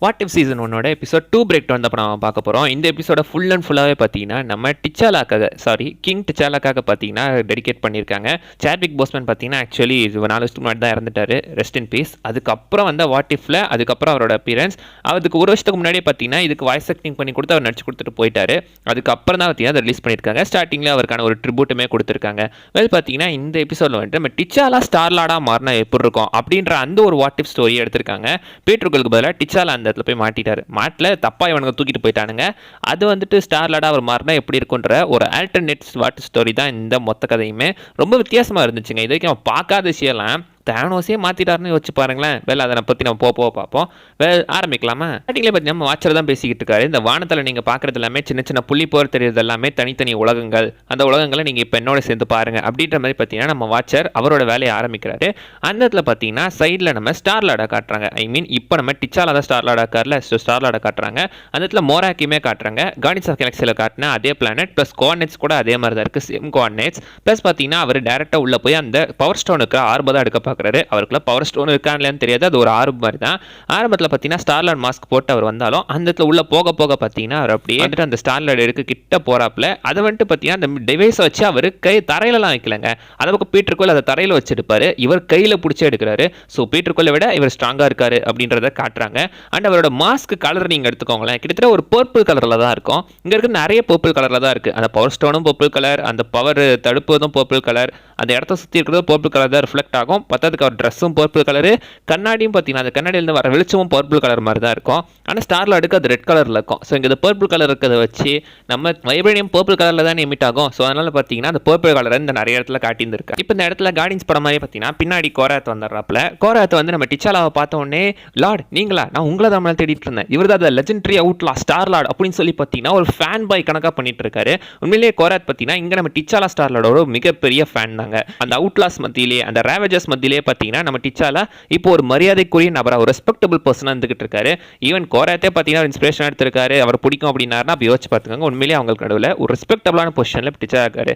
What if season 1 episode 2 break down தான் நம்ம பார்க்க போகிறோம். இந்த எபிசோட ஃபுல் அண்ட் ஃபுல்லாகவே பார்த்தீங்கன்னா நம்ம கிங் டிச்சாலாக்காக பார்த்தீங்கன்னா டெடிகேட் பண்ணியிருக்காங்க. சாட்விக் போஸ்மேன் பார்த்தீங்கன்னா ஆக்சுவலி 4 வருஷத்துக்கு முன்னாடி தான் இறந்துட்டார், ரெஸ்ட் இன் பீஸ். அதுக்கப்புறம் வந்த வாட் இஃப்ல அதுக்கப்புறம் அவரோட அப்பியரன்ஸ் அதுக்கு ஒரு வருஷத்துக்கு முன்னாடியே பார்த்தீங்கன்னா இதுக்கு வாய்ஸ் ஆக்டிங் பண்ணி கொடுத்து அவர் நடிச்சு கொடுத்துட்டு போயிட்டாரு. அதுக்கப்புறம் தான் பார்த்தீங்கன்னா அதை ரிலீஸ் பண்ணியிருக்காங்க. ஸ்டார்டிங்கில் அவருக்கான ஒரு ட்ரிபியூட்டுமே கொடுத்துருக்காங்க. பார்த்தீங்கன்னா இந்த எபிசோடில் வந்துட்டு நம்ம டிச்சாலா ஸ்டார்லாடாக மாறினா எப்படி இருக்கும் அப்படின்ற அந்த ஒரு வாட் இஃப் ஸ்டோரியை எடுத்திருக்காங்க. பீட்டருக்கு பதிலாக டிச்சாலா அந்த இடத்துல போய் மாட்டிட்டாரு. மாட்டில் தப்பா இவனுக்கு தூக்கிட்டு போயிட்டானுங்க. அது வந்துட்டு ஸ்டார்லாடா அவர் மாறினா எப்படி இருக்குன்ற ஒரு ஆல்டர்னேட் வாட் ஸ்டோரி தான் இந்த மொத்த கதையுமே. ரொம்ப வித்தியாசமாக இருந்துச்சுங்க. இது வரைக்கும் பார்க்காத விஷயம்லாம் தேனோஸே மாற்றிட்டாருன்னு யோசிச்சு பாருங்களேன். அதை பற்றி நம்ம போக பார்ப்போம். ஆரம்பிக்கலாமா? ஸ்டார்டிங்லேயே பார்த்தீங்கன்னா நம்ம வாட்சர் தான் பேசிக்கிட்டு இருக்காரு. இந்த வானத்தில் நீங்கள் பார்க்குறது எல்லாமே சின்ன சின்ன புள்ளி போர் தெரியுது எல்லாமே தனித்தனி உலகங்கள். அந்த உலகங்களை நீங்கள் இப்போ என்னோட சேர்ந்து பாருங்கள் அப்படின்ற மாதிரி பார்த்தீங்கன்னா நம்ம வாட்சர் அவரோட வேலையை ஆரம்பிக்கிறாரு. அந்த இடத்துல பார்த்தீங்கன்னா சைடில் நம்ம ஸ்டார்லாடா காட்டுறாங்க. ஐ மீன் இப்போ நம்ம டிச்சாலா தான் ஸ்டார்லாடா காரில் ஸ்டார்லாடா காட்டுறாங்க. அந்த இடத்துல மோராக்கியுமே காட்டுறாங்க. கார்டியன்ஸ் ஆஃப் கேலக்சியில் காட்டினா அதே பிளானட் ப்ளஸ் கோஆர்டினேட்ஸ் கூட அதே மாதிரி தான் இருக்குது, சேம் கோஆர்டினேட்ஸ். ப்ளஸ் பார்த்தீங்கன்னா அவர் டேரெக்டாக உள்ளே போய் அந்த பவர் ஸ்டோனுக்கு ஆர்பம் தான் எடுக்க பார்க்குறாரு. அவருக்குள்ள பவர் ஸ்டோன் இருக்கான்னு தெரியாது, அது ஒரு ஆர்பம் மாதிரி தான். ஆரம்பத்தில் பார்த்தீங்கன்னா ஸ்டார்லார்ட் மாஸ்க் போட்டு அவர் வந்தாலும் அந்த இடத்துல உள்ள போக போக பார்த்தீங்கன்னா அவர் அப்படியே வந்துட்டு அந்த ஸ்டார்லார்ட் எடுக்க கிட்ட போறாப்புல. அதை வந்துட்டு பார்த்தீங்கன்னா அந்த டிவைஸை வச்சு அவர் கை தரையிலலாம் வைக்கலங்க. அதை பக்கம் பீட்டருக்குள்ள அதை தரையில் வச்சிருப்பாரு, இவர் கையில் பிடிச்சி எடுக்கிறாரு. ஸோ பீட்டருக்குள்ள விட இவர் ஸ்ட்ராங்காக இருக்காரு அப்படின்றத காட்டுறாங்க. அண்ட் அவரோட மாஸ்க் கலர் நீங்கள் எடுத்துக்கோங்களேன், கிட்டத்தட்ட ஒரு பர்பிள் கலரில் தான் இருக்கும். இங்கே இருக்க நிறைய பர்பிள் கலரில் தான் இருக்குது. அந்த பவர் ஸ்டோனும் பர்பிள் கலர், அந்த பவர் தடுப்பதும் பர்பிள் கலர், அந்த இடத்த சுற்றி இருக்கிறது பர்பிள் கலர் தான் ரிஃப்ளெக்ட் ஆகும். பத்தாவதுக்கு அவர் ட்ரெஸ்ஸும் பர்பிள் கலரு, கண்ணாடியும் பார்த்தீங்கன்னா அந்த கண்ணாடியிலேருந்து வர வெளிச்சமும் பர்பிள் கலர் மாதிரி தான் இருக்கும். ஆனால் ஸ்டார்லார்டுக்கு அது ரெட் கலரில் இருக்கும். ஸோ இங்கே பர்பிள் கலர் இருக்கிறத வச்சு நம்ம வைப்ரேனியம் பர்பிள் கலரில் தான் எமிட் ஆகும். ஸோ அதனால் பார்த்தீங்கன்னா அந்த பர்பிள் கலரை இந்த நிறைய இடத்துல காட்டியிருந்திருக்கு. இப்போ இந்த இடத்துல கார்டியன்ஸ் படம் மாதிரி பார்த்தீங்கன்னா பின்னாடி கோராத் வந்துடுறாப்புல. கோராத் வந்து நம்ம டிச்சாலாவை பார்த்த உடனே லார்ட் நீங்களா, நான் உங்களை தான் தேடிட்டு இருந்தேன், இவர் தான் லெஜெண்டரி அவுட்லா ஸ்டார்லார்ட் அப்படின்னு சொல்லி பார்த்தீங்கன்னா ஒரு ஃபேன் பாய் கணக்காக பண்ணிட்டு இருக்காரு. உண்மையிலேயே கோராத் பார்த்தீங்கன்னா இங்கே நம்ம டிச்சாலா ஸ்டார்லார்டோட ஒரு மிகப்பெரிய ஃபேன் தாங்க. அந்த அவுட்லாஸ் மத்தியிலே அந்த ரேவேஜஸ் மத்தியிலே பார்த்தீங்கன்னா நம்ம டிச்சாலா இப்போ ஒரு மரியாதைக்குரிய நபராக ஒரு ரெஸ்பெக்டபிள் பர்சனாக இருந்துகிட்டு இருக்காரு. ஈவன் கோராத்தே பார்த்தீங்கன்னா இன்ஸ்பிரேஷன் எடுத்திருக்காரு. அவர் பிடிக்கும் அப்படின்னாருன்னா அப்போ யோசிச்சு பார்த்துக்கோங்க. உண்மையிலேயே அவங்களுக்கு நடுவில் ஒரு ரெஸ்பெக்டபிளான பொசிஷனில் டிச்சா இருக்காரு.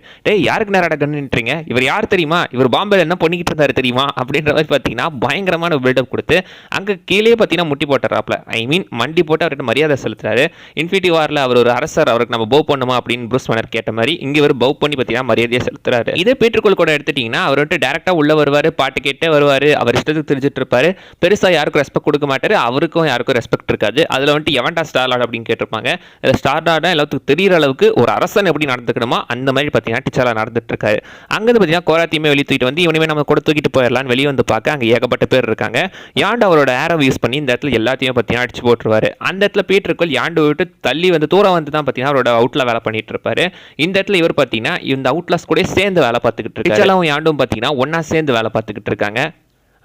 யாருக்கு நேராக கண்ணுன்றீங்க, இவர் யார் தெரியுமா, இவர் பாம்பேல என்ன பண்ணிக்கிட்டு இருந்தாரு தெரியுமா அப்படின்ற மாதிரி பார்த்தீங்கன்னா பயங்கரமான பில்டப் கொடுத்து அங்கே கீழே பார்த்தீங்கன்னா முட்டி போட்டுறாப்ல. ஐ மீன் மண்டி போட்டு அவர்கிட்ட மரியாதை செலுத்துறாரு. இன்ஃபினிட்டி வாரில் அவர் ஒரு அரசர், அவருக்கு நம்ம பவ் பண்ணுமா அப்படின்னு ப்ரூஸ் பேனர் கேட்ட மாதிரி இங்கே இவர் பவ் பண்ணி பார்த்தீங்கன்னா மரியாதையை செலுத்துறாரு. இதே பீட்டர்குள் கூட எடுத்துட்டீங்கன்னா அவர் வந்துட்டு டேரக்டாக உள்ள வருவார், பாட்டு கேட்டே வருவார், அவர் இஷ்டத்துக்கு தெரிஞ்சுட்டு இருப்பாரு. பெருசாக யாருக்கும் ரெஸ்பெக்ட் கொடுக்க மாட்டாரு, அவருக்கும் யாருக்கும் ரெஸ்பெக்ட் இருக்காது. அதில் வந்துட்டு எவன்டா ஸ்டார்லார்ட் அப்படின்னு கேட்டிருப்பாங்க. ஸ்டார்லார்டா எல்லாத்துக்கும் தெரியிற அளவுக்கு ஒரு அரசன் எப்படி நடந்துக்கணுமா அந்த மாதிரி பார்த்தீங்கன்னா டிச்சாலா நடந்துட்டு இருக்காரு. அங்கேருந்து பார்த்தீங்கன்னா கோராத்தையுமே வெளியே தூக்கிட்டு வந்து இவனுமே நம்ம கூட தூக்கிட்டு போயிடலான்னு வெளியே வந்து பார்க்க அங்கே ஏகப்பட்ட பேர் இருக்காங்க. யாண்டு அவரோட ஏரோ யூஸ் பண்ணி இந்த இடத்துல எல்லாத்தையும் பார்த்தீங்கன்னா அடிச்சு போட்டுருவாரு. அந்த இடத்துல பீட்டருக்குள் யாண்டு விட்டு தள்ளி வந்து தூரம் வந்து தான் பார்த்தீங்கன்னா அவரோட அவுட்ல வேலை பண்ணிட்டு இருப்பாரு. இந்த இடத்துல இவர் பார்த்தீங்கன்னா இந்த அவுட்லாஸ் கூட சேர்ந்து வேலை பார்த்துக்கிட்டு இருக்காரு. டிச்சாலாவும் யாண்டும் பார்த்தீங்கன்னா ஒன்னா சேர்ந்து வேலை பார்த்துக்கிட்டு இருக்காங்க.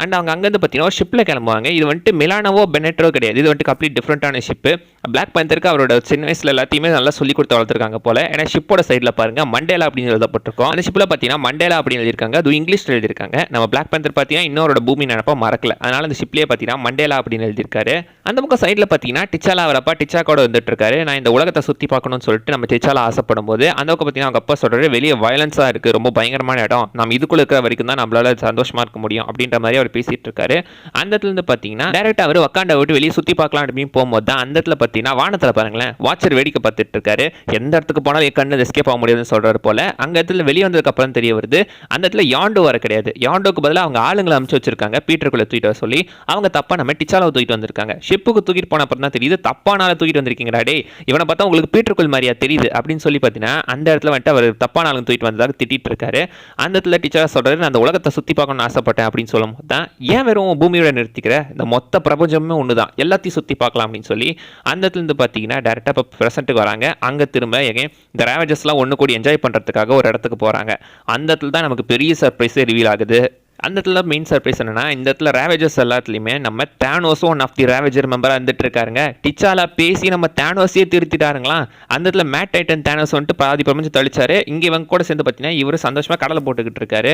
அண்ட் அவங்க அங்கேருந்து பார்த்தீங்கன்னா ஷிப்பில் கிளம்புவாங்க. இது வந்துட்டு மிலானவோ பெனெட்டோ கிடையாது, இது வந்துட்டு கம்ப்ளீட் டிஃப்ரெண்ட்டான ஷிப்பு. பிளாக் பேந்தருக்கு அவரோட சின்ன வயசில் எல்லாத்தையுமே நல்லா சொல்லி கொடுத்து வளர்த்துருக்காங்க போல. ஏன்னா ஷிப்போட சைடில் பாருங்க மண்டேலா அப்படின்னு எழுதப்பட்டிருக்கும். அந்த ஷிப்பில் பார்த்தீங்கன்னா மண்டேலா அப்படின்னு எழுதியிருக்காங்க, அது இங்கிலீஷில் எழுதியிருக்காங்க. நம்ம பிளாக் பேந்தர் பார்த்தீங்கன்னா இன்னொரு பூமி நினைப்பா மறக்கல, அதனால அந்த ஷிப்லேயே பார்த்தீங்கன்னா மண்டேலா அப்படின்னு எழுதியிருக்காரு. அந்த பக்கம் சைடில் பார்த்தீங்கன்னா டிச்சாலா வரப்பா டிச்சாக்கோட வந்துட்டு இருக்காரு. நான் இந்த உலகத்தை சுற்றி பார்க்கணும்னு சொல்லிட்டு நம்ம டிச்சாலா ஆசைப்படும் போது அந்த பக்கம் பார்த்தீங்கன்னா அவங்க அப்பா சொல்கிறாரு வெளியே வயலன்ஸாக இருக்குது, ரொம்ப பயங்கரமான இடம், நம்ம இதுக்குள்ள இருக்கிற வரைக்கும் தான் நம்மளால சந்தோஷமா இருக்க முடியும் அப்படின்ற மாதிரி அவர் பேசிட்டு இருக்காரு. அந்த இடத்துல இருந்து பார்த்தீங்கன்னா டைரக்டா அவர் வக்காண்டா விட்டு வெளியே சுற்றி பார்க்கலாம் அப்படின்னு போகும்போது தான் அந்த இடத்துல பார்த்தீங்கன்னா வானத்தில் பாருங்களேன் வாட்சர் வேடிக்கை பார்த்துட்டு இருக்காரு. எந்த இடத்துக்கு போனாலும் என் கண்ணு எஸ்கேப் ஆக முடியாதுன்னு சொல்றாரு போல. அங்க இடத்துல வெளியே வந்ததுக்கு அப்புறம் தெரிய வருது அந்த இடத்துல யாண்டோ வர கிடையாது, யாண்டோக்கு பதிலாக அவங்க ஆளுங்களை அனுப்பிச்சு வச்சிருக்காங்க பீட்டருக்குள்ள தூக்கிட்டு வர சொல்லி. அவங்க தப்பா நம்ம டிச்சாலாவை தூக்கிட்டு வந்திருக்காங்க. ஷிப்புக்கு தூக்கிட்டு போன அப்புறம் தான் தெரியுது தப்பானால தூக்கிட்டு வந்திருக்கீங்கடா டே, இவனை பார்த்தா உங்களுக்கு பீட்டருக்குள் மாதிரியா தெரியுது அப்படின்னு சொல்லி பார்த்தீங்கன்னா அந்த இடத்துல வந்துட்டு அவர் தப்பான ஆளுங்க தூக்கிட்டு வந்ததாக திட்டிட்டு இருக்காரு. அந்த இடத்துல டீச்சரா சொல்றாரு நான் அந்த உலகத்தை சுற்றி பார்க்கணும்னு ஆசைப்பட்டேன் அப்படின்னு சொல்லும் போது தான் ஏன் வெறும் பூமியோட நிறுத்திக்கிற, இந்த மொத்த பிரபஞ்சமே ஒன்று தான், எல்லாத்தையும் சுற்றி பார்க்கலாம் அப்படின்னு சொல்லி அந்த இடத்துல இருந்து பார்த்தீங்கன்னா டேரெக்டாக இப்போ ப்ரெசென்ட்டுக்கு வராங்க. அங்கே திரும்ப இந்த ரேவேஜஸ்லாம் ஒன்று கூடி என்ஜாய் பண்ணுறதுக்காக ஒரு இடத்துக்கு போகிறாங்க. அந்த இடத்துல தான் நமக்கு பெரிய சர்ப்ரைஸே ரிவீல் ஆகுது. அந்த இடத்துல மெயின் சர்ப்ரைஸ் என்னன்னா இந்த இடத்துல ரேவேஜஸ் எல்லாத்துலேயுமே நம்ம தேனோஸும் ஒன் ஆஃப் தி ரேவேஜர் மெம்பராக இருந்துட்டு இருக்காருங்க. டிச்சாலா பேசி நம்ம தேனோஸே திருத்திட்டாருங்களா. அந்த இடத்துல மேட் டைட்டன் தேனோஸ் வந்துட்டு பாதி பிரபஞ்சம் தளிச்சாரு. இங்கே இவங்க கூட சேர்ந்து பார்த்தீங்கன்னா இவர் சந்தோஷமாக கடலை போட்டுக்கிட்டு இருக்காரு.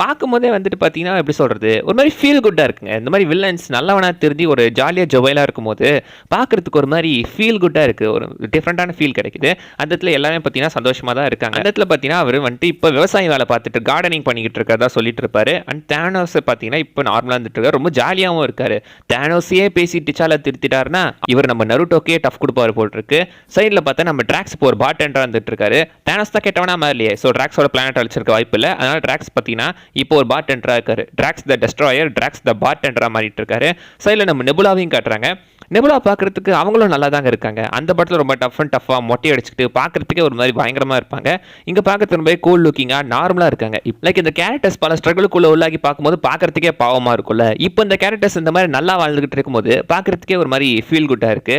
பார்க்கும்போதே வந்துட்டு பார்த்தீங்கன்னா எப்படி சொல்கிறது, ஒரு மாதிரி ஃபீல் குட்டாக இருக்குங்க. இந்த மாதிரி வில்லன்ஸ் நல்லவனா திருந்தி ஒரு ஜாலியாக ஜொவைலாக இருக்கும்போது பார்க்குறதுக்கு ஒரு மாதிரி ஃபீல் குட்டாக இருக்குது, ஒரு டிஃப்ரெண்ட்டான ஃபீல் கிடைக்குது. அந்த இடத்துல எல்லாமே பார்த்தீங்கன்னா சந்தோஷமாக தான் இருக்காங்க. அந்த இடத்துல பார்த்தீங்கன்னா அவர் வந்துட்டு இப்போ விவசாய வேலை பார்த்துட்டு கார்டனிங் பண்ணிக்கிட்டு இருக்கிறதா சொல்லிட்டு இருப்பாரு. அண்ட் தேனோஸ் பார்த்தீங்கன்னா இப்போ நார்மலாக இருந்துட்டு இருக்காரு, ரொம்ப ஜாலியாகவும் இருக்காரு. தேனோஸையே பேசி டிச்சாலா திருத்திட்டாருன்னா இவர் நம்ம நருட்டோக்கே டஃப் கொடுப்பாரு போட்டிருக்கு. சைடில் பார்த்தா நம்ம ட்ராக்ஸ் இப்போ ஒரு பார்டெண்டராக இருந்துட்டு இருக்காரு. தேனோஸ் தான் கேட்டவனா மாதிரியே, ஸோ ட்ராக்ஸோட பிளானட் அழிச்சிருக்க வாய்ப்பு இல்லை. அதனால ட்ராக்ஸ் பார்த்தீங்கன்னா இப்போ ஒரு பார்டெண்டராக இருக்காரு. ட்ராக்ஸ் த டெஸ்ட்ராயர், ட்ராக்ஸ் த பார்டெண்டராக மாறிட்டு இருக்காரு. சைடில் நம்ம நெபுலாவையும் காட்டுறாங்க. நெபுலா பார்க்கறதுக்கு அவங்களும் நல்லா தாங்க இருக்காங்க. அந்த படத்தில் ரொம்ப டஃப்பாக மொட்டை அடிச்சுட்டு பார்க்கறதுக்கே ஒரு மாதிரி பயங்கரமாக இருப்பாங்க. இங்கே பார்க்கறதுக்கு ரொம்ப கூல் லுக்கிங்காக நார்மலாக இருக்காங்க. லைக் இந்த கேரக்டர்ஸ் பல ஸ்ட்ரகிளுக்குள்ள உள்ளாகி பார்க்கும்போது பார்க்கறதுக்கே பாவமாக இருக்கும்ல. இப்போ இந்த கேரக்டர்ஸ் இந்த மாதிரி நல்லா வாழ்ந்துகிட்டு இருக்கும்போது பார்க்கறதுக்கே ஒரு மாதிரி ஃபீல் குட்டாக இருக்கு.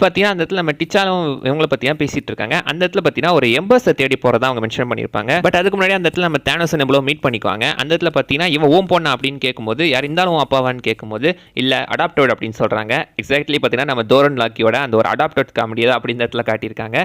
பார்த்தீங்கன்னா அந்த இடத்துல நம்ம டிச்சாலும் இவங்களை பற்றியா பேசிட்டு இருக்காங்க. அந்த இடத்துல பார்த்தீங்கன்னா ஒரு எம்பஸை தேடி போகிறதா அவங்க மென்ஷன் பண்ணியிருப்பாங்க. பட் அதுக்கு முன்னாடி அந்த இடத்துல நம்ம தேனோஸ் நெபுலா மீட் பண்ணிக்குவாங்க. அந்த இடத்துல பார்த்தீங்கன்னா இவன் ஓம் பொண்ணா அப்படின்னு கேட்கும்போது யார் இருந்தாலும் அப்பாவான்னு கேட்கும்போது இல்லை அடாப்டட் அப்படின்னு சொல்கிறாங்க. எக்ஸாக்ட்லி பார்த்தீங்கன்னா நம்ம தோரன் லாக்கியோட அந்த ஒரு அடாப்டட் காமெடி தான் அப்படி இந்த இடத்துல காட்டியிருக்காங்க.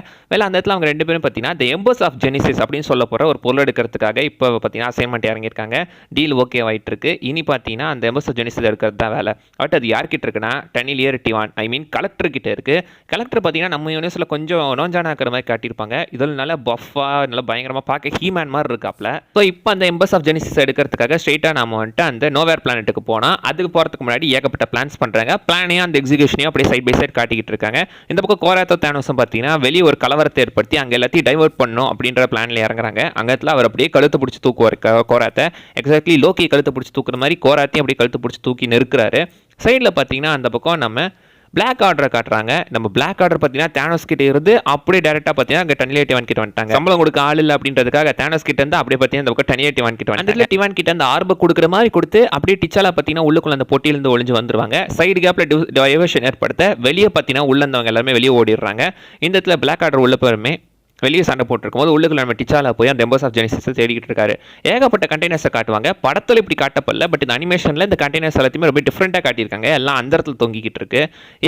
அந்த இடத்துல அவங்க ரெண்டு பேரும் பார்த்தீங்கன்னா தி எம்பர்ஸ் ஆஃப் ஜெனிசிஸ் அப்படின்னு சொல்ல போகிற ஒரு பொருள் எடுக்கிறதுக்காக இப்போ பார்த்தீங்கன்னா அசைன்மெண்ட் இறங்கியிருக்காங்க. டீல் ஓகே ஆகிட்டு இருக்கு. இனி பார்த்தீங்கன்னா அந்த எம்பர்ஸ் ஆஃப் ஜெனிசிஸ் இருக்கிறது தான் வேலை. பட் அது யார்கிட்ட இருக்குன்னா டனிலியர் டிவான், ஐ மீன் கலெக்டர் கிட்ட இருக்கு. கலெக்டர் பார்த்தீங்கன்னா நம்ம யூனிவர்ஸில் கொஞ்சம் நோஞ்சான இருக்கிற மாதிரி காட்டியிருப்பாங்க. இதில் நல்லா பஃபாக நல்லா பயங்கரமாக பார்க்க ஹீமேன் மாதிரி இருக்காப்ல. ஸோ இப்போ அந்த எம்பர்ஸ் ஆஃப் ஜெனிசிஸ் எடுக்கிறதுக்காக ஸ்ட்ரெயிட்டாக நம்ம வந்துட்டு அந்த நோவேர் பிளானட்டுக்கு போனால் அதுக்கு போகிறதுக்கு முன்னாடி ஏகப்பட்ட பிளான்ஸ் பண்ணுறாங்க. பிளானையும் அந்த எக்ஸிகியூஷனையும் அப்படியே சைட் பை சைட் காட்டிக்கிட்டு இருக்காங்க. இந்த பக்கம் கோராத்தோ தேனோஸும் பார்த்தீங்கன்னா வெளியே ஒரு கலவரத்தை ஏற்படுத்தி அங்கே எல்லாத்தையும் டைவர்ட் பண்ணணும் அப்படின்ற பிளான்ல இறங்குறாங்க. அங்கத்தில் அவர் அப்படியே கழுத்து பிடிச்சி தூக்குவார் கோராத்தை. எக்ஸாக்ட்லி லோக்கி கழுத்து பிடிச்சி தூக்குற மாதிரி கோராத்தையும் அப்படியே கழுத்து பிடிச்சி தூக்கி நெருக்கிறாரு. சைடில் பார்த்தீங்கன்னா அந்த பக்கம் நம்ம பிளாக் ஆர்டரை காட்டுறாங்க. நம்ம பிளாக் ஆர்டர் பார்த்தீங்கன்னா தேனோஸ் கிட்ட இருந்து அப்படியே டேரெக்டாக பார்த்தீங்கன்னா அங்கே டனிலியர் டிவான் கிட்ட வந்துட்டாங்க. சம்பளம் கொடுக்க ஆள் இல்லை அப்படின்றதுக்காக தேனோஸ் கிட்ட இருந்து அப்படியே பார்த்தீங்கன்னா அந்த பக்கம் டனிலியர் டிவான் கிட்ட வந்து டிவான் கிட்ட அந்த ஆர்பை கொடுக்குற மாதிரி கொடுத்து அப்படியே டிச்சாலா பார்த்தீங்கன்னா உள்ளுக்குள்ள அந்த பொட்டியிலிருந்து ஒளிஞ்சு வந்துருவாங்க. சைடு கேப்பில் டைவர்ஷன் ஏற்படுத்த வெளியே பார்த்தீங்கன்னா உள்ள இருந்தவங்க எல்லாமே வெளியே ஓடிடுறாங்க. இந்த இடத்துல பிளாக் ஆர்டர் உள்ள போருமே வெளியே சண்டை போட்டுருக்கும் போது உள்ளுக்குள்ள நம்ம டிச்சாலா போய் அந்த எம்பர்ஸ் ஆஃப் ஜெனிசிஸை தேடிக்கிட்டு இருக்காரு. ஏகப்பட்ட கண்டெய்னர்ஸை காட்டுவாங்க. படத்தில் இப்படி காட்டப்படல, பட் இந்த அனிமேஷனில் இந்த கண்டெய்னர்ஸ் எல்லாத்தையுமே ரொம்ப டிஃப்ரெண்ட்டாக காட்டியிருக்காங்க. எல்லாம் அந்த இடத்துல தொங்கிக்கிட்டு இருக்கு.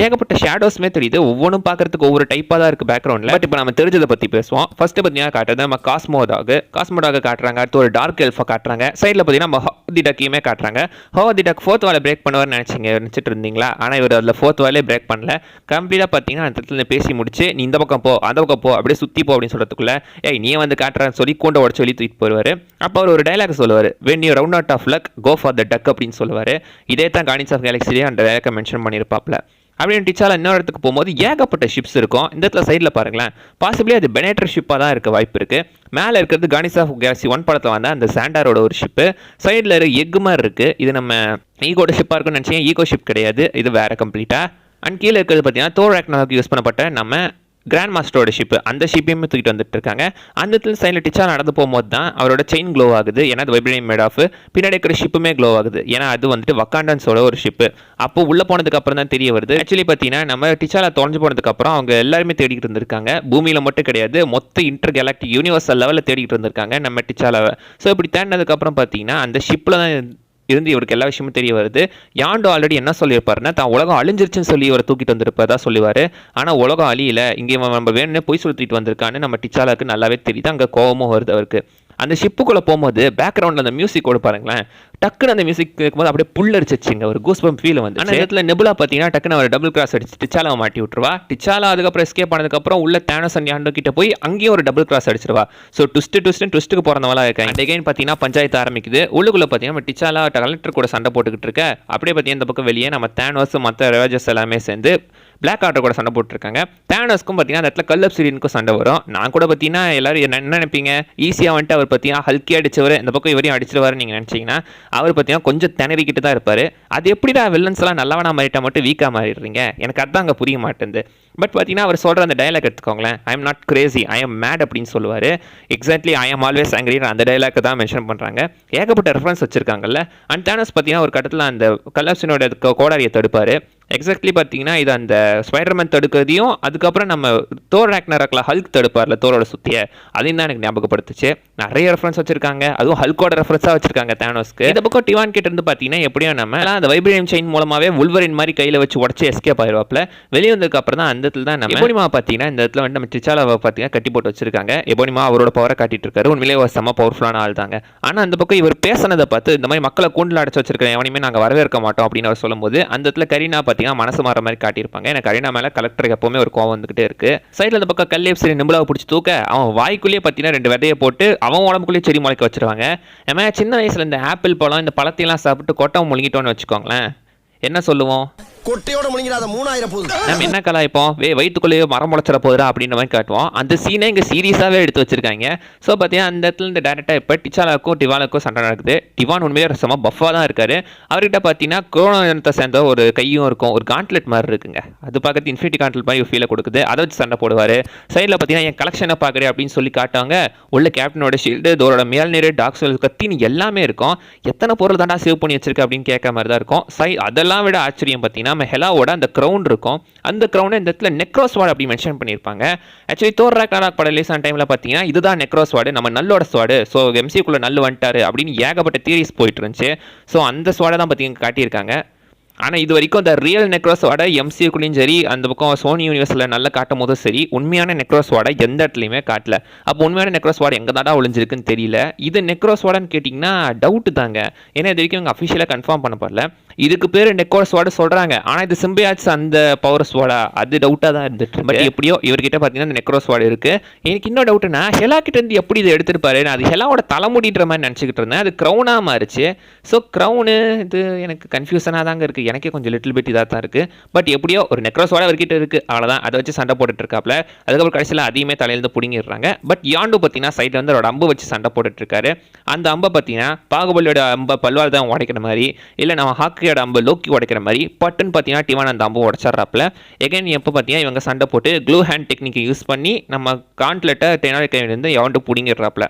ஏகப்பட்ட ஷேடோஸ்மே தெரியுது. ஒவ்வொன்றும் பார்க்கறதுக்கு ஒவ்வொரு டைப்பாக தான் இருக்குது பேக்ரவுண்டில். பட் இப்போ நம்ம தெரிஞ்சதை பற்றி பேசுவோம். ஃபர்ஸ்ட் பார்த்தீங்கன்னா காட்டுறது நம்ம காஸ்மோடாக காட்டுறாங்க. அடுத்து ஒரு டார்க் எல்ஃபை காட்டுறாங்க. சைடில் பார்த்தீங்கன்னா நம்ம ஹோதி டக்கையுமே காட்டுறாங்க. ஹோதி டக் ஃபோர்த் வாலை பிரேக் பண்ணுவார்னு நினச்சிட்டு இருந்தீங்களா? ஆனால் இவர் அதில் ஃபோர்த் வாலே பிரேக் பண்ணல. கம்ப்ளீட்டாக பார்த்தீங்கன்னா அந்த இடத்துல பேசி முடிச்சு நீ இந்த பக்கம் போ அந்த பக்கம் போ அப்படியே சுற்றி போ அப்படின்னு சொல்றதுக்குள்ள ஏய் நீ வந்து காட்டுறான்னு சொல்லி கூண்ட உடச்சு சொல்லி தூக்கிட்டு போடுவார். அப்போ அவர் ஒரு டைலாக் சொல்லுவார், when you round out of luck go for the duck அப்படின்னு சொல்லுவார். இதே தான் கார்டியன்ஸ் ஆஃப் கேலக்ஸிலேயே அந்த டைலாக்கை மென்ஷன் பண்ணியிருப்பாப்ல. அப்படின்னு டிச்சாலா இன்னொரு இடத்துக்கு போகும்போது ஏகப்பட்ட ஷிப்ஸ் இருக்கும். இந்த இடத்துல சைடில் பாருங்களேன், பாசிபிளி அது பெனேட்டர் ஷிப்பாக தான் இருக்க வாய்ப்பு இருக்குது. மேலே இருக்கிறது கார்டியன்ஸ் ஆஃப் கேலக்ஸி 1 படத்தில் வந்தால் அந்த சாண்டாரோட ஒரு ஷிப்பு. சைடில் இருக்க எக் மாதிரி இருக்குது. இது நம்ம ஈகோட ஷிப்பாக இருக்குன்னு நினச்சிங்க. ஈகோ ஷிப் கிடையாது, இது வேறு கம்ப்ளீட்டாக. அண்ட் கீழே இருக்கிறது பார்த்தீங்கன்னா தோர் ராக்னராக் யூஸ் பண்ணப்பட்ட நம்ம கிராண்ட் மாஸ்டரோட ஷிப்பு. அந்த ஷிப்பையுமே தூக்கிட்டு வந்துட்டு இருக்காங்க. அந்த இடத்துல சைடில் டிச்சா நடந்து போகும்போது தான் அவரோட செயின் க்ளோ ஆகுது. ஏன்னா அது வைப்ரேனியம் மேட் ஆஃப். பின்னாடி இருக்கிற ஷிப்புமே க்ளோ ஆகுது. ஏன்னா அது வந்துட்டு வக்காண்டன்ஸோட ஒரு ஷிப்பு. அப்போ உள்ளே போனதுக்கு அப்புறம் தான் தெரிய வருது. ஆக்சுவலி பார்த்தீங்கன்னா நம்ம டிச்சாலா தொலைஞ்சு போனதுக்கு அப்புறம் அவங்க எல்லாருமே தேடிக்கிட்டு இருந்திருக்காங்க. பூமியில் மட்டும் கிடையாது, மொத்த இன்டர் கேலக்டிக் யூனிவர்சல் லெவலில் தேடிக்கிட்டு இருந்திருக்காங்க நம்ம டிச்சாலாவை. ஸோ இப்படி தேடினதுக்கு அப்புறம் பார்த்தீங்கன்னா அந்த ஷிப்பில் தான் இருந்து இவருக்கு எல்லா விஷயமும் தெரிய வருது. யாண்டோ ஆல்ரெடி என்ன சொல்லியிருப்பாருன்னா தான் உலகம் அழிஞ்சிருச்சுன்னு சொல்லி இவரை தூக்கிட்டு வந்திருப்பதா சொல்லுவார். ஆனால் உலகம் அழியல, இங்கே நம்ம வேணும்னு பொய் சொல்லிட்டு வந்திருக்கான்னு நம்ம டிச்சாலாக்கு நல்லாவே தெரியுது. அங்கே கோவமும் வருது அவருக்கு. அந்த ஷிப்புக்குள்ளே போகும்போது பேக்ரவுண்டில் அந்த மியூசிக்கோடு பாருங்களேன், டக்குன்னு அந்த மியூசிக் கேட்கும்போது அப்படியே புல்லரிச்சிங்க, ஒரு கூஸ்பம் ஃபீல் வந்து. அந்த இடத்துல நெபுலா பார்த்தீங்கன்னா டக்குன்னு அவர் டபுள் கிராஸ் அடிச்சு டிச்சாலாவை மாட்டி விட்டுருவா. டிச்சாலா அதுக்கப்புறம் எஸ்கேப் ஆனதுக்கப்புறம் உள்ள தேனோஸ் அண்ட் யாண்டோ கிட்ட போய் அங்கேயும் ஒரு டபுள் கிராஸ் அடிச்சிருவா. ஸோ ட்விஸ்ட்டுக்கு போகிறவங்களா இருக்காங்க. அண்ட் அகைன் பார்த்தீங்கன்னா பஞ்சாயத்து ஆரம்பிக்குது. உள்ளுக்குள்ளே பார்த்தீங்கன்னா நம்ம டிச்சாலா கலெக்டர் கூட சண்டை போட்டுக்கிட்டு இருக்க. அப்படியே பார்த்தீங்கன்னா இந்த பக்கம் வெளியே நம்ம தேனோஸ் மற்ற ரிவாஜஸ் எல்லாமே சேர்ந்து பிளாக் ஆர்டர் கூட சண்டை போட்டுருக்காங்க. தேனோஸ்க்கும் பார்த்தீங்கன்னா அந்த இடத்துல கல்லப் சீரியனுக்கும் சண்டை வரும். நான் கூட பார்த்தீங்கன்னா எல்லாரும் என்ன நினைப்பீங்க, ஈஸியாக வந்துட்டு அவர் பார்த்தீங்கன்னா ஹல்கி அடிச்சவர் இந்த பக்கம் இவரையும் அடிச்சிருவாருன்னு நீங்கள் நினச்சிங்கன்னா அவர் பார்த்தீங்கன்னா கொஞ்சம் திணறிக்கிட்டு தான் இருப்பார். அது எப்படிடா வில்லன்ஸ் எல்லாம் நல்லவனா மாறிட்டா மட்டும் வீக்காக மாறிடுறீங்க, எனக்கு அதான் அங்கே புரிய மாட்டேங்குது. பட் பார்த்தீங்கன்னா அவர் சொல்கிற அந்த டைலாக் எடுத்துக்கோங்களேன், I am not crazy I am mad அப்படின்னு சொல்லுவார். Exactly I am always angry அந்த டைலாக் தான் மென்ஷன் பண்ணுறாங்க. ஏகப்பட்ட ரெஃபரன்ஸ் வச்சுருக்காங்கல்ல. அண்ட் தேனோஸ் பார்த்தீங்கன்னா ஒரு கட்டத்தில் அந்த கல்லப்ஸினோட கோடாரியை தடுப்பார். எக்ஸாக்ட்லி பார்த்தீங்கன்னா இது அந்த ஸ்பைடர்மேன் தடுக்கிறதையும் அதுக்கப்புறம் நம்ம தோர் ராக்னராக்ல ஹல்க் தடுப்பார்ல தோரோட சுற்றிய, அதையும் தான் எனக்கு ஞாபகப்படுத்துச்சு. நிறைய ரெஃபரன்ஸ் வச்சிருக்காங்க, அதுவும் ஹல்கோட ரெஃபரன்ஸாக வச்சிருக்காங்க தேனோஸ்க்கு. இந்த பக்கம் டிவான் கிட்ட இருந்து பார்த்தீங்கன்னா எப்படியும் நம்ம அந்த வைப்ரேனியம் செயின் மூலமாகவே வுல்வரின் மாதிரி கையில் வச்சு உடச்சி எஸ்கேப் ஆயிடுவாப்ல. வெளியே வந்ததுக்கு அப்புறம் தான் அந்த இடத்துல தான் நம்ம எபோனிமா பார்த்தீங்கன்னா இந்த இடத்துல வந்து நம்ம டிச்சாலாவை பார்த்தீங்கன்னா கட்டி போட்டு வச்சிருக்காங்க. எபோனிமா அவரோட பவரை காட்டிட்டு இருக்காரு. உண்மையிலே ஒரு செம்ம பவர்ஃபுல்லான ஆள் தாங்க. ஆனால் அந்த பக்கம் இவர் பேசினதை பார்த்து இந்த மாதிரி மக்களை கூண்டில் அடைச்சு வச்சிருக்கிற எவனையுமே நாங்கள் வரவேற்க மாட்டோம் அப்படின்னு அவர் சொல்லும்போது அந்த இடத்துல கரீனா பார்த்தீங்கன்னா மனசு மாற மாதிரி காட்டியிருப்பாங்க. எனக்கு கரீனா மேலே கலெக்டருக்கு எப்போவுமே ஒரு கோவம் வந்துகிட்டே இருக்கு. சைடில் அந்த பக்கம் கல்லேப் சரி நிம்பலாவை பிடிச்சி தூக்க அவன் வாய்க்குள்ளேயே பார்த்தீங்கன்னா 2 விதையை போட்டு அவன் உடம்புக்குள்ளேயே செடி முளைக்க வச்சிருவாங்க. ஏமா சின்ன வயசுல இந்த ஆப்பிள் பழம் இந்த பழத்தையெல்லாம் சாப்பிட்டு கொட்டை முழுங்கிட்டோன்னு வச்சுக்கோங்களேன், என்ன சொல்லுவோம்? கொட்டையோட முழுங்கிடாத 3000 போகுது. நம்ம என்ன கலாய்ப்போம், வயிற்றுக்குள்ளேயே மரம் முளைச்சிட போதுரா அப்படின்ற மாதிரி காட்டுவோம். அந்த சீனை இங்கே சீரியஸாகவே எடுத்து வச்சிருக்காங்க. ஸோ பார்த்தீங்கன்னா அந்த இடத்துல இந்த டேரக்டாக இப்போ டிச்சாலாக்கும் டிவானுக்கும் சண்டை நடக்குது. டிவான் உண்மையிலே ரசமாக பஃபாக தான் இருக்காரு. அவர்கிட்ட பார்த்தீங்கன்னா குரோனத்தை சேர்ந்த ஒரு கையும் இருக்கும், ஒரு காண்ட்லெட் மாதிரி இருக்குங்க. அது பார்க்கறது இன்ஃபினிட்டி காண்ட்லெட் மாதிரி ஃபீலை கொடுக்குது. அதை வச்சு சண்டை போடுவார். சைடில் பார்த்தீங்கன்னா என் கலெக்ஷனை பார்க்குறேன் அப்படின்னு சொல்லி காட்டுவாங்க. உள்ள கேப்டனோட ஷீல்டு, தோரோட மேல்நீர், டாக்ஸல் கத்தின்னு எல்லாமே இருக்கும். எத்தனை பொருள் தாண்டா சேவ் பண்ணி வச்சிருக்க அப்படின்னு கேட்க மாதிரி தான் இருக்கும். அதெல்லாம் விட ஆச்சரியம் பார்த்தீங்கன்னா நம்ம ஹெலாவோட அந்த க்ரௌன் இருக்கும். அந்த க்ரௌனை இந்த இடத்துல நெக்ரோஸ்வார்டு அப்படி மென்ஷன் பண்ணியிருப்பாங்க. ஆக்சுவலி தோர் ராக்னாராக் படம் ரிலீஸ் ஆன டைமில் பார்த்தீங்கன்னா இதுதான் நெக்ரோஸ்வார்டு, நம்ம நல்லோட ஸ்வார்டு, ஸோ எம்சிக்குள்ளே நல்ல வந்துட்டாரு அப்படின்னு ஏகப்பட்ட தியரிஸ் போயிட்டு இருந்துச்சு. ஸோ அந்த ஸ்வார்டை தான் பார்த்தீங்கன்னா காட்டியிருக்காங்க. ஆனால் இது வரைக்கும் அந்த ரியல் நெக்ரோஸ்வார்டை எம்சிக்குள்ளேயும் சரி, அந்த பக்கம் சோனி யூனிவர்ஸில் நல்லா காட்டும் போதும் சரி, உண்மையான நெக்ரோஸ்வார்டை எந்த இடத்துலையுமே காட்டல. அப்போ உண்மையான நெக்ரோஸ்வார்டு எங்கே தாண்டா ஒளிஞ்சிருக்குன்னு தெரியல. இது நெக்ரோஸ்வார்டுன்னு கேட்டிங்கன்னா டவுட்டு தாங்க. ஏன்னா இது வரைக்கும் இவங்க அஃபிஷியலாக கன்ஃபார்ம் பண்ண படல. இதுக்கு பேர் நெக்ரோஸ்வார்டு சொல்கிறாங்க, ஆனால் இது சிம்பியாட்ஸ் அந்த பவர் ஸ்வார்டா, அது டவுட்டாக தான் இருந்துட்டு. பட் எப்படியோ இவர்கிட்ட பார்த்தீங்கன்னா அந்த நெக்ரோஸ்வார்டு இருக்குது. எனக்கு இன்னும் டவுட்டுனா ஹெலா கிட்ட இருந்து எப்படி இதை எடுத்துருப்பாரு. நான் அது ஹெலாவோட தலைமுடின்ற மாதிரி நினச்சிக்கிட்டு இருந்தேன். அது க்ரௌனாக மாறிச்சு. ஸோ க்ரௌனு இது எனக்கு கன்ஃபியூஷனாக தாங்க இருக்குது. எனக்கே கொஞ்சம் லிட்டில் பிட் இதாக தான் இருக்குது. பட் எப்படியோ ஒரு நெக்ரோஸ்வார்டு அவர்கிட்ட இருக்குது, அவ்வளோதான். அதை வச்சு சண்டை போட்டுட்டு இருக்காப்ல. அதுக்கப்புறம் கடைசியில் அதையுமே தலையிலேருந்து பிடிங்கிடுறாங்க. பட் யாண்டு பார்த்தீங்கன்னா சைடில் வந்து அவரோட அம்பு வச்சு சண்டை போட்டுட்டு இருக்காரு. அந்த அம்பை பார்த்தீங்கன்னா பாகுபலியோட அம்பை பல்வார் தான் உடைக்கிற மாதிரி, இல்லை நம்ம ஹாக்கியோட அம்பு லோக்கி உடைக்கிற மாதிரி பட்டுன்னு பார்த்தீங்கன்னா டிவான் அந்த அம்பு உடச்சிட்றாப்புல. எகைன் எப்போ பார்த்தீங்கன்னா இவங்க சண்டை போட்டு க்ளூ ஹேண்ட் டெக்னிக்கை யூஸ் பண்ணி நம்ம காண்ட்லெட்டை டெனாரி கையிலேருந்து யாண்டு பிடிங்கிடுறாப்புல.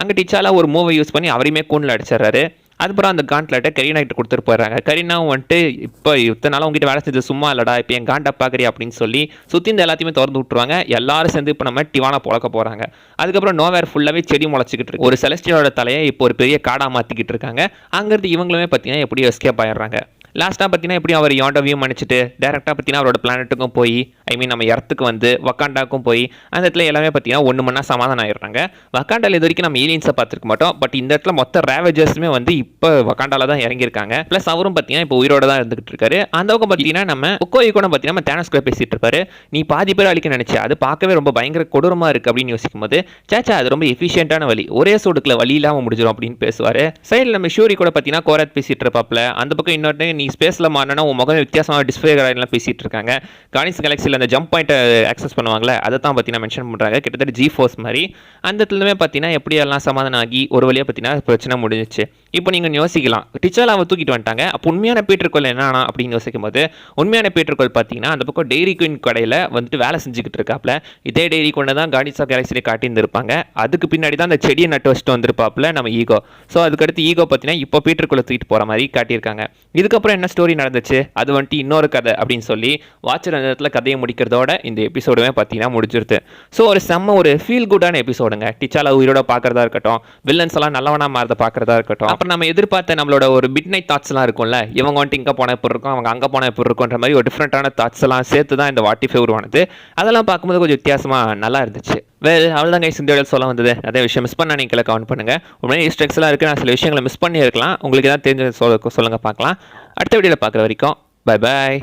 அங்கே டிச்சாலா ஒரு மூவை யூஸ் பண்ணி அவரையுமே கூண்டில் அடிச்சிடறாரு. அதுக்கப்புறம் அந்த காண்ட்லெட்டை கரீனாகிட்ட கொடுத்துட்டு போயிடுறாங்க. கரீனாவும் வந்துட்டு இப்போ இத்தனை நாள் உங்ககிட்ட வேலை செஞ்சது சும்மா இல்லடா, இப்போ என் காண்டை பார்க்குறியா அப்படின்னு சொல்லி சுற்றி இந்த எல்லாத்தையுமே திறந்து விட்டுருவாங்க. எல்லாரும் சேர்ந்து இப்போ நம்ம டிவானா புழக்க போகிறாங்க. அதுக்கப்புறம் நோவேர் ஃபுல்லாகவே செடி முளைச்சிக்கிட்டு இருக்கு. ஒரு செலஸ்டியலோட தலையை இப்போ ஒரு பெரிய காடாக மாற்றிக்கிட்டு இருக்காங்க. அங்கேருந்து இவங்களுமே பார்த்தீங்கன்னா எப்படியோ எஸ்கேப் ஆயிடுறாங்க. லாஸ்ட்டாக பார்த்தீங்கன்னா எப்படி அவர் யாண்டோவையும் மன்னிச்சிட்டு டேரெக்டாக பார்த்தீங்கன்னா அவரோட பிளானட்டுக்கும் போய், ஐ மீன் நம்ம எர்த்துக்கு வந்து வக்காண்டாக்கும் போய் அந்த இடத்துல எல்லாமே பார்த்தீங்கன்னா ஒன்று மணி சமாதானம் ஆயிடுறாங்க. வக்காண்டாவில் இது வரைக்கும் நம்ம ஏலியன்ஸை பார்த்துருக்க மாட்டோம். பட் இந்த இடத்துல மொத்த ரேவேஜர்ஸுமே வந்து இப்போ வக்காண்டாவில் தான் இறங்கியிருக்காங்க. ப்ளஸ் அவரும் பார்த்தீங்கன்னா இப்போ உயிரோட தான் இருந்துகிட்டு இருக்காரு. அந்த பக்கம் பார்த்தீங்கன்னா நம்ம ஒக்கோயி கூட பார்த்தீங்கன்னா நம்ம தேனோஸ் கூட பேசிட்டு இருப்பாரு. நீ பாதி பேர் அழிக்க நினைச்சு அது பார்க்கவே ரொம்ப பயங்கர கொடூரமாக இருக்குது அப்படின்னு யோசிக்கும் போது, சேச்சா அது ரொம்ப எஃபிஷியன்ட்டான வழி, ஒரே சோடுக்குள்ள வழி இல்லாமல் முடிஞ்சிடும் அப்படின்னு பேசுவார். சைடில் நம்ம ஷூரி கூட பார்த்தீங்கன்னா கோராத் பேசிட்டு இருப்பாப்ல. அந்த பக்கம் இன்னொரு நீ ஸ்பேஸில் மாறினா உன் முகம் வித்தியாசமாக டிஸ்பிளே எல்லாம் பேசிகிட்டு இருக்காங்க. கார்டியன்ஸ் கேலக்சியில் அந்த ஜம்ப் பாயிண்ட்டை ஆக்சஸ் பண்ணுவாங்களே, அதை தான் பார்த்தீங்கன்னா மென்ஷன் பண்ணுறாங்க. கிட்டத்தட்ட ஜி-ஃபோர்ஸ் மாதிரி. அந்த இடத்துலமே பார்த்தீங்கன்னா எப்படி எல்லாம் சமாதானம் ஆகி ஒரு வழியாக பார்த்தீங்கன்னா பிரச்சனை முடிஞ்சிச்சு. இப்போ நீங்கள் யோசிக்கலாம், டிச்சாலாவை தூக்கிட்டு வந்துட்டாங்க, அப்போ உண்மையான பீட்டர்கோல் என்ன அப்படின்னு யோசிக்கும் போது, உண்மையான பீட்டர்கோல் பார்த்தீங்கன்னா அந்த பக்கம் டெய்ரி குயின் கடையில் வந்துட்டு வேலை செஞ்சுக்கிட்டு இருக்காப்ல. இதே டெய்ரி கொண்டு தான் கார்டியன்ஸ் ஆஃப் கேலக்சியை காட்டியிருந்திருப்பாங்க. அதுக்கு பின்னாடி தான் அந்த செடியை நட்டு வச்சுட்டு வந்திருப்பாப்ல நம்ம ஈகோ. ஸோ அதுக்கடுத்து ஈகோ பார்த்தீங்கன்னா இப்போ பீட்டர்கோலை தூக்கிட்டு போகிற மாதிரி காட்டியிருக்காங்க. இதுக்கப்புறம் என்ன ஸ்டோரி நடந்துச்சு, அது வந்துட்டு இன்னொரு கதை அப்படின்னு சொல்லி வாட்சர் அந்த இடத்துல கதையை முடிக்கிறதோட இந்த எபிசோடுமே பார்த்தீங்கன்னா முடிஞ்சிருது. ஸோ ஒரு செம்ம ஒரு ஃபீல் குட்டான எபிசோடுங்க. டிச்சாலா உயிரோட பார்க்குறதா இருக்கட்டும், வில்லன்ஸ் எல்லாம் நல்லவனா மாறத பார்க்குறதா இருக்கட்டும், அப்புறம் நம்ம எதிர்பார்த்த நம்மளோட ஒரு மிட் நைட் தாட்ஸ்லாம் இருக்கும்ல, இவங்க வந்துட்டு இங்கே போன எப்படி இருக்கும், அவங்க அங்கே போன எப்படி இருக்குன்ற மாதிரி ஒரு டிஃப்ரெண்ட்டான தாட்ஸ் எல்லாம் சேர்த்து தான் இந்த வாட்டிஃபை உருவானது. அதெல்லாம் பார்க்கும்போது கொஞ்சம் வித்தியாசமாக நல்லா இருந்துச்சு. வேறு அவ்வளோதான் கைஸ், இந்த வீடியோ சொல்ல வந்தது. அதே விஷயம் மிஸ் பண்ணால் நீங்கள் கமெண்ட் பண்ணுங்கள். உடனே ஸ்ட்ரெக்ஸ்லாம் இருக்குது, நான் சில விஷயங்களை மிஸ் பண்ணி இருக்கலாம். உங்களுக்கு எதாவது தெரிஞ்ச சொல்லுங்கள், பார்க்கலாம். அடுத்த வீடியோவில் பார்க்குற வரைக்கும் பை பாய்.